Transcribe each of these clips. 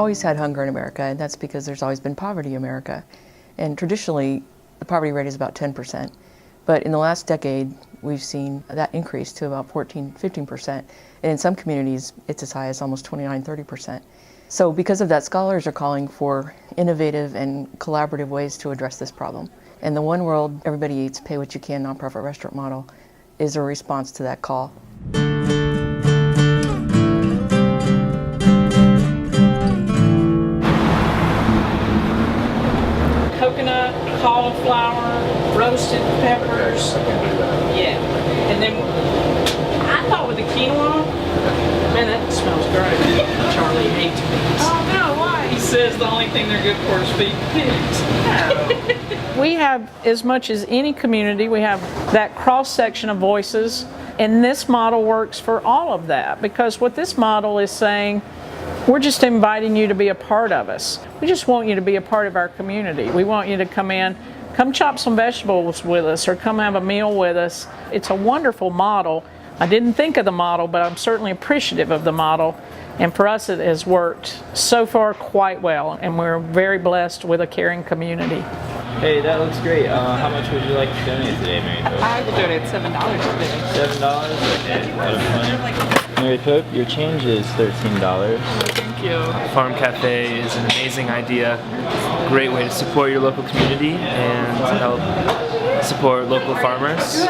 always had hunger in America, and that's because there's always been poverty in America. And traditionally, the poverty rate is about 10%. But in the last decade, we've seen that increase to about 14-15%. And in some communities, it's as high as almost 29-30%. So because of that, scholars are calling for innovative and collaborative ways to address this problem. And the One World, Everybody Eats, Pay What You Can nonprofit restaurant model is a response to that call. Coconut, cauliflower, roasted peppers. Yeah. And then I thought with the quinoa, man, that smells great. Charlie hates pigs. Oh no, why? He says the only thing they're good for is feeding pigs. We have, as much as any community, we have that cross-section of voices, and this model works for all of that, because what this model is saying, we're just inviting you to be a part of us. We just want you to be a part of our community. We want you to come in, come chop some vegetables with us, or come have a meal with us. It's a wonderful model. I didn't think of the model, but I'm certainly appreciative of the model. And for us, it has worked so far quite well, and we're very blessed with a caring community. Hey, that looks great. How much would you like to donate today, Mary Pope? I will donate $7 today. $7? Okay, a lot of fun. Mary Pope, your change is $13. Thank you. Farm Cafe is an amazing idea. Great way to support your local community and to help support local farmers.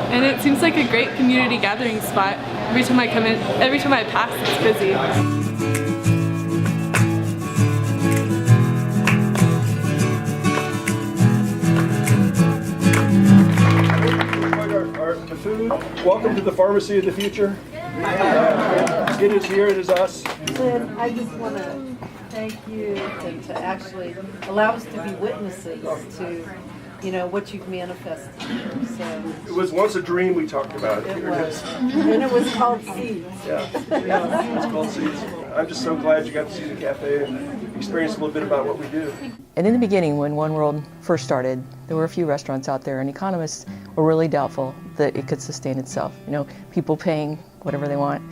And it seems like a great community gathering spot. Every time I come in, every time I pass, it's busy. To food. Welcome to the pharmacy of the future. It is here, it is us. Lynn, I just want to thank you and to actually allow us to be witnesses to, you know, what you've manifested here. So It was once a dream we talked about. it was, and it was called Seeds. Yeah, it's called Seeds. I'm just so glad you got to see the cafe and experience a little bit about what we do. And in the beginning, when One World first started, there were a few restaurants out there, and economists were really doubtful that it could sustain itself. You know, people paying whatever they want.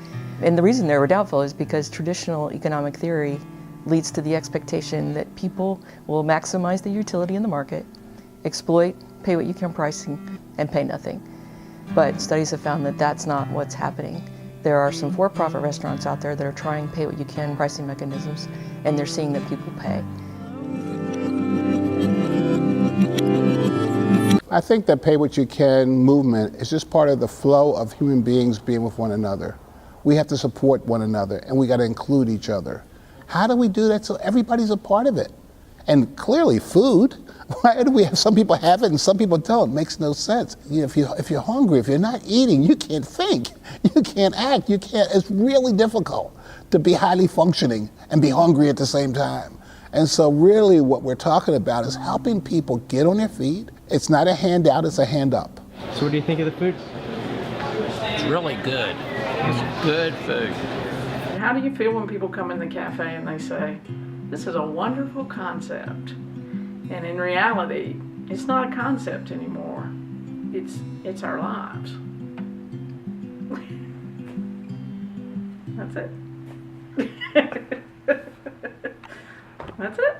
And the reason they were doubtful is because traditional economic theory leads to the expectation that people will maximize the utility in the market, exploit, pay what you can pricing, and pay nothing. But studies have found that that's not what's happening. There are some for-profit restaurants out there that are trying pay what you can pricing mechanisms, and they're seeing that people pay. I think that Pay What You Can movement is just part of the flow of human beings being with one another. We have to support one another, and we got to include each other. How do we do that so everybody's a part of it? And clearly, food. Why do we have some people have it and some people don't? It makes no sense. You know, if you're hungry, if you're not eating, you can't think, you can't act, you can't. It's really difficult to be highly functioning and be hungry at the same time. And so really what we're talking about is helping people get on their feet. It's not a handout, it's a hand up. So what do you think of the food? It's really good. It's good food. How do you feel when people come in the cafe and they say, this is a wonderful concept? And in reality, it's not a concept anymore. It's our lives. That's it. That's it.